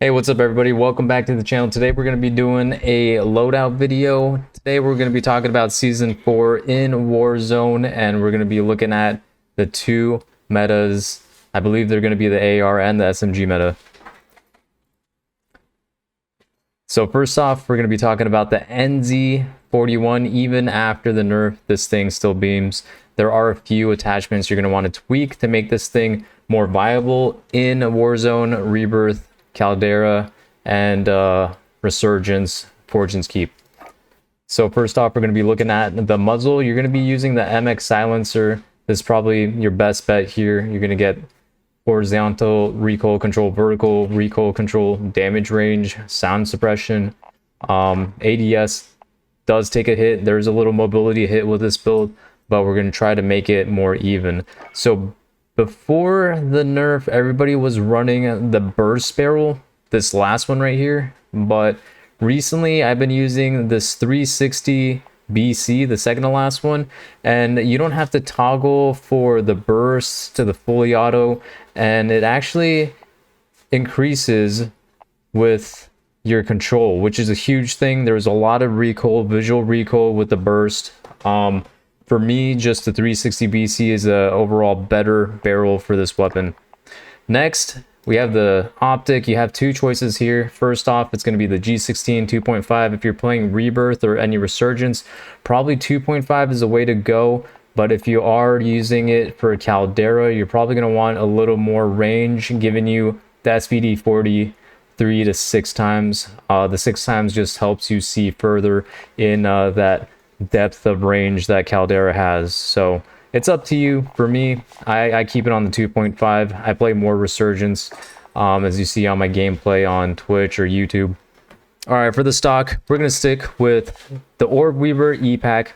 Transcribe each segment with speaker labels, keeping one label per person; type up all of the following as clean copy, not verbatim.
Speaker 1: Hey, what's up everybody? Welcome back to the channel. Today we're going to be doing a loadout video. Today we're going to be talking about Season 4 in Warzone, and we're going to be looking at the two metas. I believe they're going to be the AR and the SMG meta. So first off, we're going to be talking about the NZ41. Even after the nerf, this thing still beams. There are a few attachments you're going to want to tweak to make this thing more viable in Warzone, Rebirth, Caldera, and Resurgence, Fortune's Keep. So first off, we're going to be looking at the muzzle. You're going to be using the MX silencer. This is probably your best bet here. You're going to get horizontal recoil control, vertical recoil control, damage range, sound suppression. ADS does take a hit. There's a little mobility hit with this build, but we're going to try to make it more even. So before the nerf, everybody was running the burst barrel, this last one right here, but recently I've been using this 360 BC, the second to last one, and you don't have to toggle for the burst to the fully auto, and it actually increases with your control, which is a huge thing. There's a lot of recoil, visual recoil with the burst. For me, just the 360 BC is a overall better barrel for this weapon. Next, we have the optic. You have two choices here. First off, it's going to be the G16 2.5. If you're playing Rebirth or any Resurgence, probably 2.5 is the way to go. But if you are using it for Caldera, you're probably going to want a little more range, giving you the SVD 40 3 to 6 times. The 6 times just helps you see further in that depth of range that Caldera has. So it's up to you. For me, I keep it on the 2.5. I play more Resurgence, as you see on my gameplay on Twitch or YouTube. All right, for the stock, we're going to stick with the Orb Weaver E-Pack.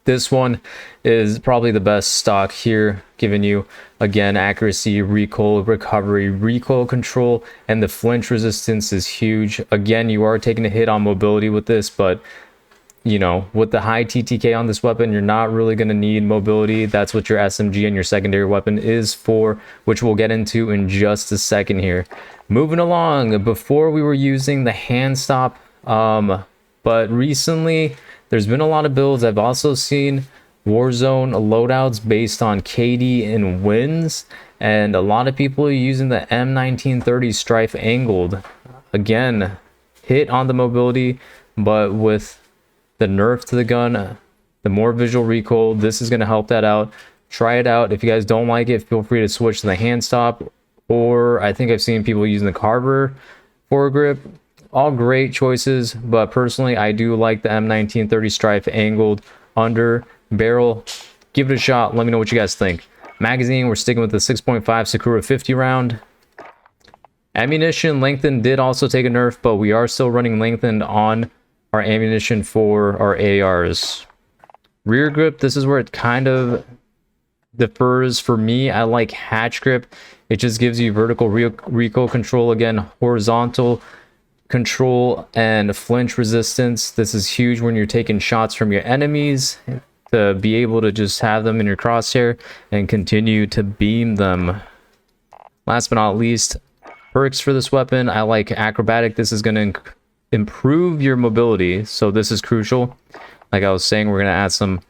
Speaker 1: This one is probably the best stock here, giving you, again, accuracy, recoil, recovery, recoil control, and the flinch resistance is huge. Again, you are taking a hit on mobility with this, but you know, with the high TTK on this weapon, you're not really going to need mobility. That's what your SMG and your secondary weapon is for, which we'll get into in just a second here. Moving along, before we were using the hand stop, but recently there's been a lot of builds. I've also seen Warzone loadouts based on KD and wins, and a lot of people are using the M1930 Strife angled. Again, hit on the mobility, but with the nerf to the gun, the more visual recoil, this is going to help that out. Try it out. If you guys don't like it, feel free to switch to the hand stop, or I think I've seen people using the Carver foregrip. All great choices, but personally I do like the M1930 Strife angled under barrel. Give it a shot. Let me know what you guys think. Magazine, we're sticking with the 6.5 Sakura 50 round. Ammunition lengthened did also take a nerf, but we are still running lengthened on our ammunition for our ARs. Rear grip, this is where it kind of differs for me. I like hatch grip. It just gives you vertical recoil control, again, horizontal control, and flinch resistance. This is huge when you're taking shots from your enemies, to be able to just have them in your crosshair and continue to beam them. Last but not least, perks for this weapon. I like acrobatic. This is going to improve your mobility, so this is crucial. Like I was saying, we're going to add some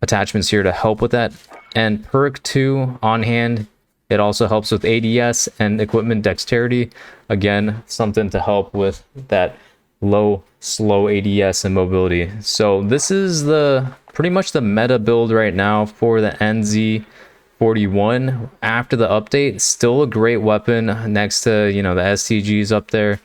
Speaker 1: attachments here to help with that. And perk 2 on hand, it also helps with ADS and equipment dexterity. Again, something to help with that slow ADS and mobility. So this is the pretty much the meta build right now for the NZ41 after the update. Still a great weapon next to, you know, the STGs up there.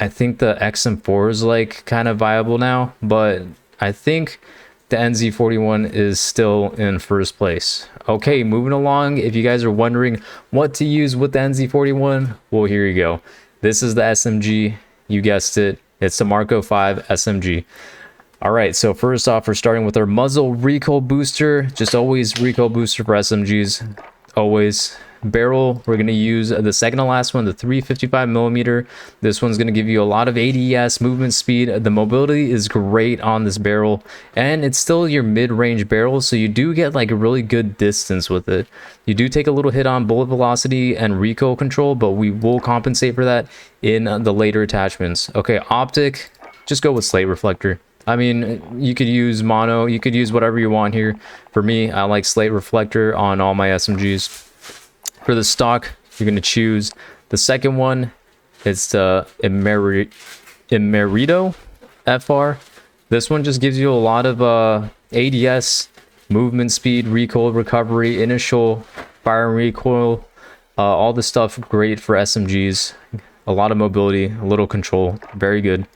Speaker 1: I think the XM4 is like kind of viable now, but I think the NZ41 is still in first place. Okay, moving along. If you guys are wondering what to use with the NZ41, well, here you go. This is the SMG. You guessed it. It's the Marco 5 SMG. All right, so first off, we're starting with our muzzle recoil booster. Just always recoil booster for SMGs. Always. barrel, we're going to use the second to last one, the 355 millimeter. This one's going to give you a lot of ADS, movement speed. The mobility is great on this barrel, and it's still your mid-range barrel, so you do get like a really good distance with it. You do take a little hit on bullet velocity and recoil control, but we will compensate for that in the later attachments. Okay, optic, just go with slate reflector. I mean, you could use mono, you could use whatever you want here. For me, I like slate reflector on all my SMGs. For the stock, you're going to choose the second one. It's the Emerito FR. This one just gives you a lot of ADS, movement speed, recoil recovery, initial fire and recoil, all the stuff great for SMGs. A lot of mobility, a little control, very good.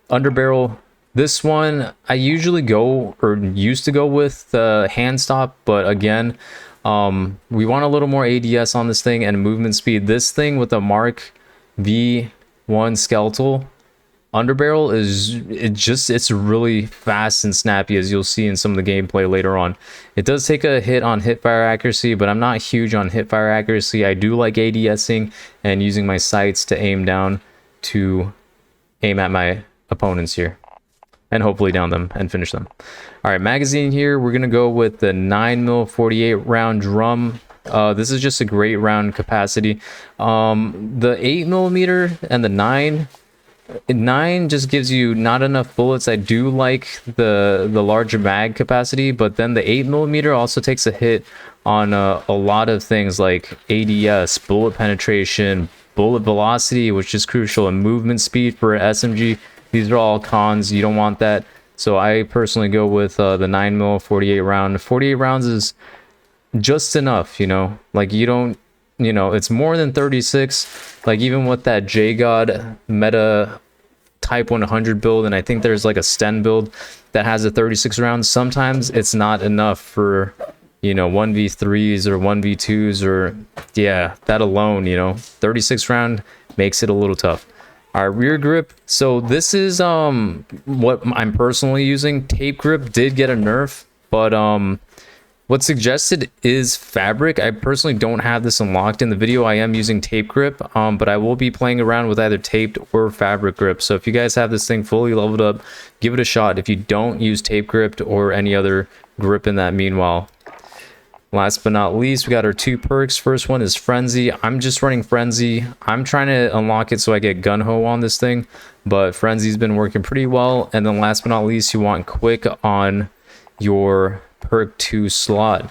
Speaker 1: Underbarrel. This one, I usually go, or used to go with the hand stop, but again, we want a little more ADS on this thing and movement speed. This thing with the Mark V1 skeletal underbarrel it's really fast and snappy, as you'll see in some of the gameplay later on. It does take a hit on hipfire accuracy, but I'm not huge on hipfire accuracy. I do like ADSing and using my sights to aim down to aim at my opponents here, and hopefully down them and finish them. All right, magazine here, we're gonna go with the 9mm 48 round drum. This is just a great round capacity. The 8mm and the 9 just gives you not enough bullets. I do like the larger mag capacity, but then the 8mm also takes a hit on a lot of things like ADS, bullet penetration, bullet velocity, which is crucial, and movement speed for SMG. These are all cons. You don't want that. So I personally go with the 9mm 48 round. 48 rounds is just enough, you know, like you don't, you know, it's more than 36. Like even with that JGod meta type 100 build, and I think there's like a Sten build that has a 36 rounds, sometimes it's not enough for, you know, 1v3s or 1v2s, or yeah, that alone, you know, 36 round makes it a little tough. Our rear grip, so this is what I'm personally using. Tape grip did get a nerf, but what's suggested is fabric. I personally don't have this unlocked in the video. I am using tape grip, but I will be playing around with either taped or fabric grip. So if you guys have this thing fully leveled up, give it a shot. If you don't, use tape grip or any other grip in that meanwhile. Last but not least, we got our 2 perks. First one is Frenzy. I'm just running Frenzy. I'm trying to unlock it so I get Gun Ho on this thing, but Frenzy's been working pretty well. And then last but not least, you want Quick on your perk 2 slot.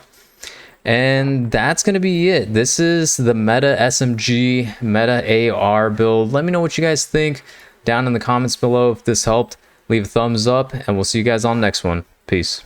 Speaker 1: And that's going to be it. This is the meta SMG, meta AR build. Let me know what you guys think down in the comments below. If this helped, leave a thumbs up, and we'll see you guys on the next one. Peace.